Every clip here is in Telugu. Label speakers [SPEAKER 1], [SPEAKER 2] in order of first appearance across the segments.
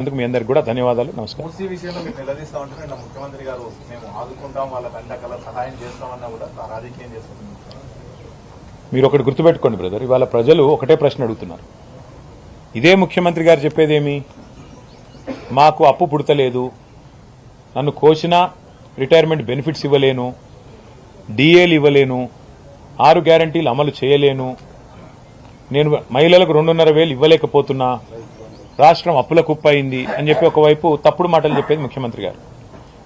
[SPEAKER 1] అందుకు మీ అందరికి కూడా ధన్యవాదాలు. నమస్కారం.
[SPEAKER 2] మూసీ విషయంలో మీరు నిలదీస్తా ఉంటే ముఖ్యమంత్రి గారు మేము ఆదుకుంటాం, వాళ్ళకి అన్ని రకాల సహాయం చేస్తామన్నా కూడా రాజకీయం చేస్తున్నారు.
[SPEAKER 1] మీరు ఒకటి గుర్తుపెట్టుకోండి బ్రదర్, ఇవాళ ప్రజలు ఒకటే ప్రశ్న అడుగుతున్నారు. ఇదే ముఖ్యమంత్రి గారు చెప్పేదేమి, మాకు అప్పు పుడతలేదు, నన్ను కోసినా రిటైర్మెంట్ బెనిఫిట్స్ ఇవ్వలేను, డిఏలు ఇవ్వలేను, 6 గ్యారంటీలు అమలు చేయలేను, నేను మహిళలకు 2,500,000 ఇవ్వలేకపోతున్నా, రాష్ట్రం అప్పుల కుప్ప అయింది అని చెప్పి ఒకవైపు తప్పుడు మాటలు చెప్పేది ముఖ్యమంత్రి గారు.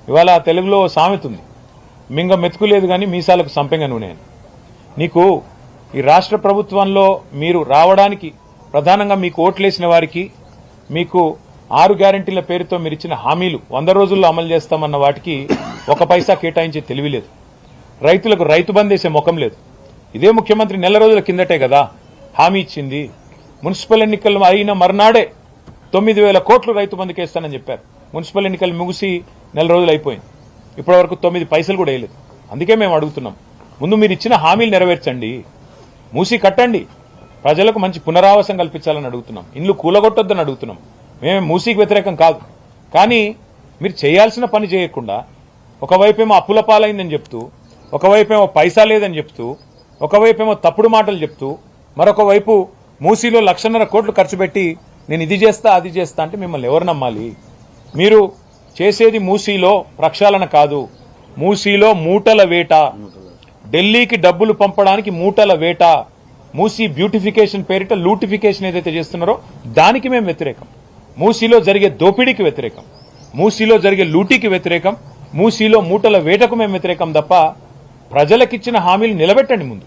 [SPEAKER 1] ఇవాళ తెలుగులో సామెత ఉంది, మింగ మెతుకులేదు కానీ మీసాలకు సంపెంగ నూనె. నీకు ఈ రాష్ట్ర ప్రభుత్వంలో మీరు రావడానికి ప్రధానంగా మీకు ఓట్లేసిన వారికి, మీకు 6 గ్యారంటీల పేరుతో మీరు ఇచ్చిన హామీలు 100 రోజుల్లో అమలు చేస్తామన్న వాటికి 1 పైసా కేటాయించే తెలివి లేదు. రైతులకు రైతు బంద్ వేసే ముఖం లేదు. ఇదే ముఖ్యమంత్రి నెల రోజుల కిందటే కదా హామీ ఇచ్చింది. మున్సిపల్ ఎన్నికలు అయిన మర్నాడే 9,000 కోట్లు రైతు బంధుకి వేస్తానని చెప్పారు. మున్సిపల్ ఎన్నికలు ముగిసి నెల రోజులు అయిపోయింది, ఇప్పటి వరకు 9 పైసలు కూడా వేయలేదు. అందుకే మేము అడుగుతున్నాం, ముందు మీరు ఇచ్చిన హామీలు నెరవేర్చండి, మూసి కట్టండి, ప్రజలకు మంచి పునరావాసం కల్పించాలని అడుగుతున్నాం, ఇండ్లు కూలగొట్టొద్దని అడుగుతున్నాం. మేమే మూసీకి వ్యతిరేకం కాదు, కానీ మీరు చేయాల్సిన పని చేయకుండా ఒకవైపేమో అప్పుల పాలైందని చెప్తూ, ఒకవైపేమో పైసా లేదని చెప్తూ, ఒకవైపేమో తప్పుడు మాటలు చెప్తూ, మరొక వైపు మూసీలో 1,50,000 కోట్లు ఖర్చు పెట్టి నేను ఇది చేస్తా అది చేస్తా అంటే మిమ్మల్ని ఎవరు నమ్మాలి? మీరు చేసేది మూసీలో ప్రక్షాళన కాదు, మూసీలో మూటల వేట, ఢిల్లీకి డబ్బులు పంపడానికి మూటల వేట, మూసీ బ్యూటిఫికేషన్ పేరిట లూటిఫికేషన్ ఏదైతే చేస్తున్నారో దానికి మేము వ్యతిరేకం. మూసీలో జరిగే దోపిడీకి వ్యతిరేకం, మూసీలో జరిగే లూటీకి వ్యతిరేకం, మూసీలో మూటల వేటకు మేము వ్యతిరేకం తప్ప ప్రజలకిచ్చిన హామీలు నిలబెట్టండి. ముందు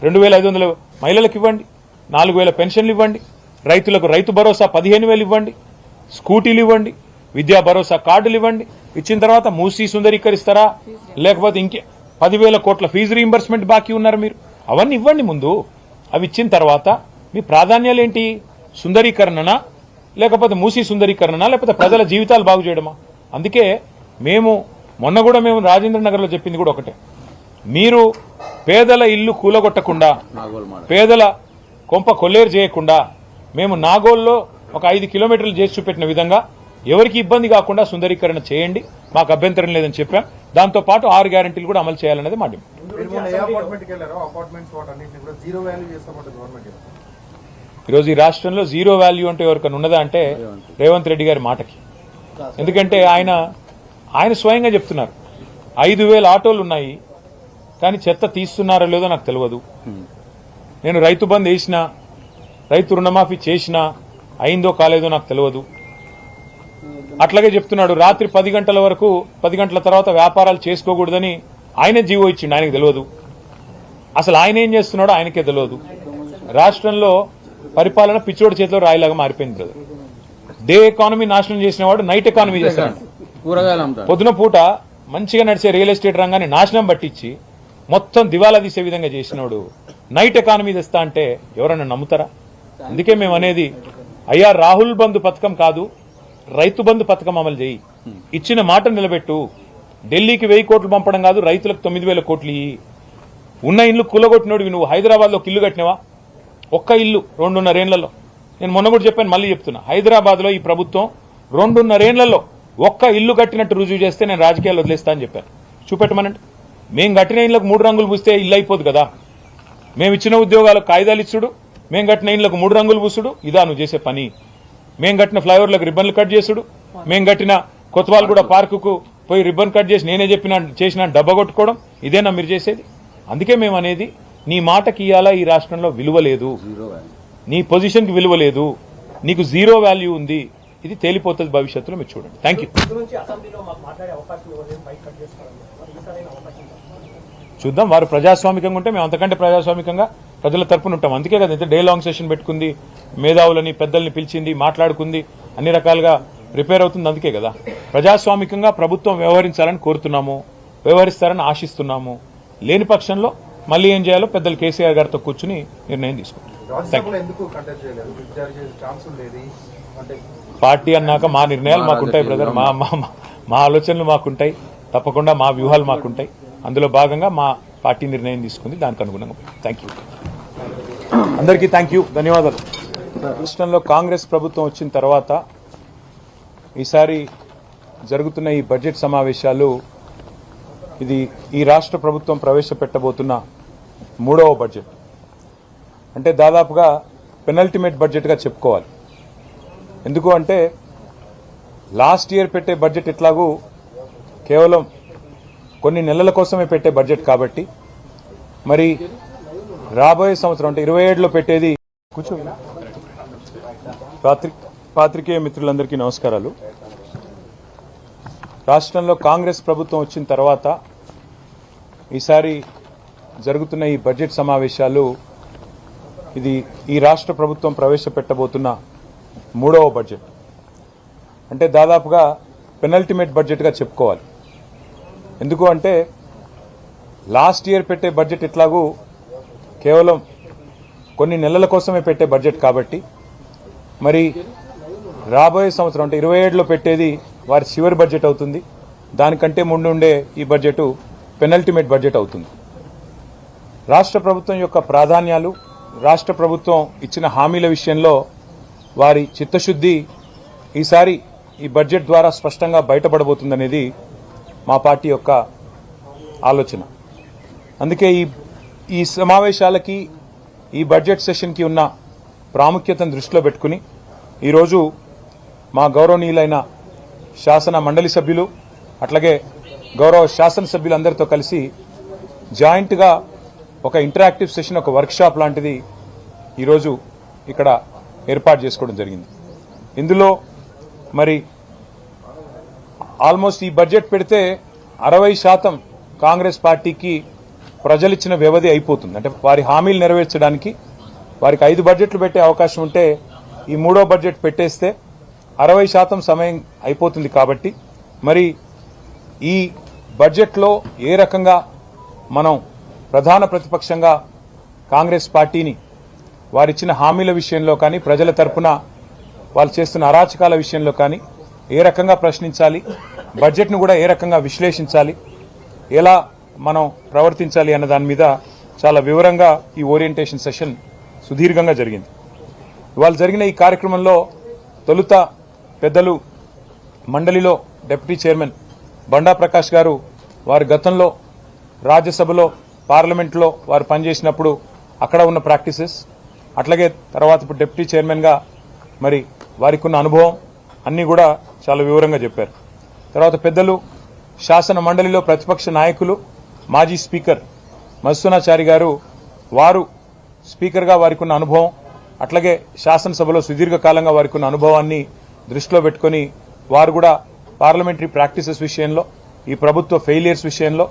[SPEAKER 1] 2,500 మహిళలకు ఇవ్వండి, 4,000 పెన్షన్లు ఇవ్వండి, రైతులకు రైతు భరోసా 15,000 ఇవ్వండి, స్కూటీలు ఇవ్వండి, విద్యా భరోసా కార్డులు ఇవ్వండి. ఇచ్చిన తర్వాత మూసీ సుందరీకరిస్తారా, లేకపోతే ఇంకే 10,000 కోట్ల ఫీజు రీయింబర్స్మెంట్ బాకీ ఉన్నారు మీరు, అవన్నీ ఇవ్వండి ముందు. అవి ఇచ్చిన తర్వాత మీ ప్రాధాన్యాలు ఏంటి? సుందరీకరణనా, లేకపోతే మూసీ సుందరీకరణనా, లేకపోతే ప్రజల జీవితాలు బాగు చేయడమా? అందుకే మేము మొన్న కూడా మేము రాజేంద్ర నగర్లో చెప్పింది కూడా ఒకటే, మీరు పేదల ఇల్లు కూలగొట్టకుండా, పేదల కొంప కొల్లేరు చేయకుండా, మేము నాగోల్లో ఒక 5 కిలోమీటర్లు చేసి చూపెట్టిన విధంగా ఎవరికి ఇబ్బంది కాకుండా సుందరీకరణ చేయండి, మాకు అభ్యంతరం లేదని చెప్పాం. దాంతో పాటు 6 గ్యారంటీలు కూడా అమలు చేయాలనేది మా డిమాండ్. ఈరోజు ఈ రాష్ట్రంలో జీరో వాల్యూ అంటే ఎవరికైనా ఉన్నదా అంటే రేవంత్ రెడ్డి గారి మాటకి. ఎందుకంటే ఆయన స్వయంగా చెప్తున్నారు 5,000 ఆటోలు ఉన్నాయి, కానీ చెత్త తీస్తున్నారో లేదో నాకు తెలియదు. నేను రైతు బంద్ వేసినా, రైతు రుణమాఫీ చేసినా అయిందో కాలేదో నాకు తెలియదు. అట్లాగే చెప్తున్నాడు రాత్రి 10 గంటల వరకు, 10 గంటల తర్వాత వ్యాపారాలు చేసుకోకూడదని ఆయనే జీవో ఇచ్చిండు, ఆయనకు తెలియదు. అసలు ఆయన ఏం చేస్తున్నాడో ఆయనకే తెలియదు. రాష్ట్రంలో పరిపాలన పిచ్చోడి చేతిలో రాయిలాగా మారిపోయింది బ్రదర్. డే ఎకానమీ నాశనం చేసిన వాడు నైట్ ఎకానమీ చేస్తాడు. పొద్దున పూట మంచిగా నడిచే రియల్ ఎస్టేట్ రంగాన్ని నాశనం పట్టించి మొత్తం దివాలా తీసే విధంగా చేసినోడు నైట్ ఎకానమీ తెస్తా అంటే ఎవరన్నా నమ్ముతారా? అందుకే మేము అనేది, అయ్యా రాహుల్ బంధు పథకం కాదు, రైతు బంధు పథకం అమలు చేయి, ఇచ్చిన మాట నిలబెట్టు. ఢిల్లీకి 1,000 కోట్లు పంపడం కాదు, రైతులకు 9,000 కోట్లు ఇయ్యి. ఉన్న ఇల్లు కూలగొట్టినోడివి నువ్వు. హైదరాబాద్ లో ఒక ఇల్లు కట్టినవా? ఒక్క ఇల్లు 2.5 ఏళ్లలో. నేను మొన్న కూడా చెప్పాను, మళ్ళీ చెప్తున్నా, హైదరాబాద్ లో ఈ ప్రభుత్వం 2.5 ఏళ్లలో ఒక్క ఇల్లు కట్టినట్టు రుజువు చేస్తే నేను రాజకీయాలు వదిలేస్తా అని చెప్పాను. చూపెట్టమనండి. మేము కట్టిన ఇళ్లకు 3 రంగులు పూస్తే ఇల్లు అయిపోదు కదా. మేము ఇచ్చిన ఉద్యోగాలకు కాయిదాలు ఇచ్చుడు, మేము కట్టిన ఇళ్లకు 3 రంగులు పూసుడు, ఇదా నువ్వు చేసే పని? మేము కట్టిన ఫ్లైఓవర్లకు రిబ్బన్లు కట్ చేసుడు, మేము కట్టిన కొత్తవాల్గూడ పార్కుకు పోయి రిబ్బన్ కట్ చేసి నేనే చేసిన డబ్బా కొట్టుకోవడం, ఇదేనా మీరు చేసేది? అందుకే మేము అనేది, నీ మాటకి ఇయ్యాలా ఈ రాష్ట్రంలో విలువ లేదు, నీ పొజిషన్కి విలువ లేదు, నీకు జీరో వాల్యూ ఉంది. ఇది తేలిపోతుంది భవిష్యత్తులో, మీరు చూడండి. Thank you. చూద్దాం, వారు ప్రజాస్వామికంగా ఉంటే మేము అంతకంటే ప్రజాస్వామికంగా ప్రజల తరపున ఉంటాం. అందుకే కదా డే లాంగ్ సెషన్ పెట్టుకుంది, మేధావులని పెద్దల్ని పిలిచింది, మాట్లాడుకుంది, అన్ని రకాలుగా ప్రిపేర్ అవుతుంది. అందుకే కదా ప్రజాస్వామికంగా ప్రభుత్వం వ్యవహరించాలని కోరుతున్నాము, వ్యవహరిస్తారని ఆశిస్తున్నాము. లేని పక్షంలో మళ్ళీ ఏం చేయాలో పెద్దలు కేసీఆర్ గారితో కూర్చుని నిర్ణయం తీసుకుంటాం. పార్టీ అన్నాక మా నిర్ణయాలు మాకుంటాయి బ్రదర్, మా ఆలోచనలు మాకుంటాయి, తప్పకుండా మా వ్యూహాలు మాకుంటాయి. అందులో భాగంగా మా పార్టీ నిర్ణయం తీసుకుంది, దానికి అనుగుణంగా. థ్యాంక్ యూ అందరికీ, థ్యాంక్ యూ, ధన్యవాదాలు. రాష్ట్రంలో కాంగ్రెస్ ప్రభుత్వం వచ్చిన తర్వాత ఈసారి జరుగుతున్న ఈ బడ్జెట్ సమావేశాలు ఇది ఈ రాష్ట్ర ప్రభుత్వం ప్రవేశపెట్టబోతున్న 3వ బడ్జెట్. అంటే దాదాపుగా పెనల్టిమేట్ బడ్జెట్గా చెప్పుకోవాలి. ఎందుకు అంటే లాస్ట్ ఇయర్ పెట్టే బడ్జెట్ ఎట్లాగూ కేవలం కొన్ని నెలల కోసమే పెట్టే బడ్జెట్ కాబట్టి మరి రాబోయే సంవత్సరం అంటే 27లో పెట్టేది. కూర్చో. పాత్రికేయ మిత్రులందరికీ నమస్కారాలు. రాష్ట్రంలో కాంగ్రెస్ ప్రభుత్వం వచ్చిన తర్వాత ఈసారి జరుగుతున్న ఈ బడ్జెట్ సమావేశాలు ఇది ఈ రాష్ట్ర ప్రభుత్వం ప్రవేశపెట్టబోతున్న 3వ బడ్జెట్. అంటే దాదాపుగా పెనల్టిమేట్ బడ్జెట్గా చెప్పుకోవాలి. ఎందుకు అంటే లాస్ట్ ఇయర్ పెట్టే బడ్జెట్ ఎట్లాగూ కేవలం కొన్ని నెలల కోసమే పెట్టే బడ్జెట్ కాబట్టి మరి రాబోయే సంవత్సరం అంటే 27లో పెట్టేది వారి చివరి బడ్జెట్ అవుతుంది. దానికంటే ముందు ఉండే ఈ బడ్జెట్ పెనల్టిమేట్ బడ్జెట్ అవుతుంది. రాష్ట్ర ప్రభుత్వం యొక్క ప్రాధాన్యాలు, రాష్ట్ర ప్రభుత్వం ఇచ్చిన హామీల విషయంలో వారి చిత్తశుద్ధి ఈసారి ఈ బడ్జెట్ ద్వారా స్పష్టంగా బయటపడబోతుందనేది మా పార్టీ యొక్క ఆలోచన. అందుకే ఈ సమావేశాలకి, ఈ బడ్జెట్ సెషన్కి ఉన్న ప్రాముఖ్యతను దృష్టిలో పెట్టుకుని ఈరోజు మా గౌరవనీయులైన శాసన మండలి సభ్యులు అట్లాగే గౌరవ శాసనసభ్యులందరితో కలిసి జాయింట్గా ఒక ఇంటరాక్టివ్ సెషన్, ఒక వర్క్షాప్ లాంటిది ఈరోజు ఇక్కడ ఏర్పాటు చేసుకోవడం జరిగింది. ఇందులో మరి ఆల్మోస్ట్ ఈ బడ్జెట్ పెడితే 60% కాంగ్రెస్ పార్టీకి ప్రజలిచ్చిన వ్యవధి అయిపోతుంది. అంటే వారి హామీలు నెరవేర్చడానికి వారికి 5 బడ్జెట్లు పెట్టే అవకాశం ఉంటే ఈ 3వ బడ్జెట్ పెట్టేస్తే 60% సమయం అయిపోతుంది. కాబట్టి మరి ఈ బడ్జెట్లో ఏ రకంగా మనం ప్రధాన ప్రతిపక్షంగా కాంగ్రెస్ పార్టీని వారిచ్చిన హామీల విషయంలో కానీ, ప్రజల తరపున వాళ్ళు చేస్తున్న అరాచకాల విషయంలో కానీ ఏ రకంగా ప్రశ్నించాలి, బడ్జెట్ను కూడా ఏ రకంగా విశ్లేషించాలి, ఎలా మనం ప్రవర్తించాలి అన్న దాని మీద చాలా వివరంగా ఈ ఓరియంటేషన్ సెషన్ సుదీర్ఘంగా జరిగింది. ఇవాళ జరిగిన ఈ కార్యక్రమంలో తొలుత పెద్దలు మండలిలో డిప్యూటీ చైర్మన్ బండా ప్రకాష్ గారు వారి గతంలో రాజ్యసభలో, పార్లమెంట్లో వారు పనిచేసినప్పుడు అక్కడ ఉన్న ప్రాక్టీసెస్, అట్లాగే తర్వాత ఇప్పుడు డిప్యూటీ చైర్మన్గా మరి వారికి ఉన్న అనుభవం అన్నీ కూడా చాలా వివరంగా చెప్పారు. తర్వాత పెద్దలు శాసన మండలిలో ప్రతిపక్ష నాయకులు, మాజీ స్పీకర్ మధుసూనాచారి గారు, వారు స్పీకర్గా వారికి ఉన్న అనుభవం, అట్లాగే శాసనసభలో సుదీర్ఘకాలంగా వారికి ఉన్న అనుభవాన్ని దృష్టిలో పెట్టుకుని వారు కూడా పార్లమెంటరీ ప్రాక్టీసెస్ విషయంలో, ఈ ప్రభుత్వ ఫెయిలియర్స్ విషయంలో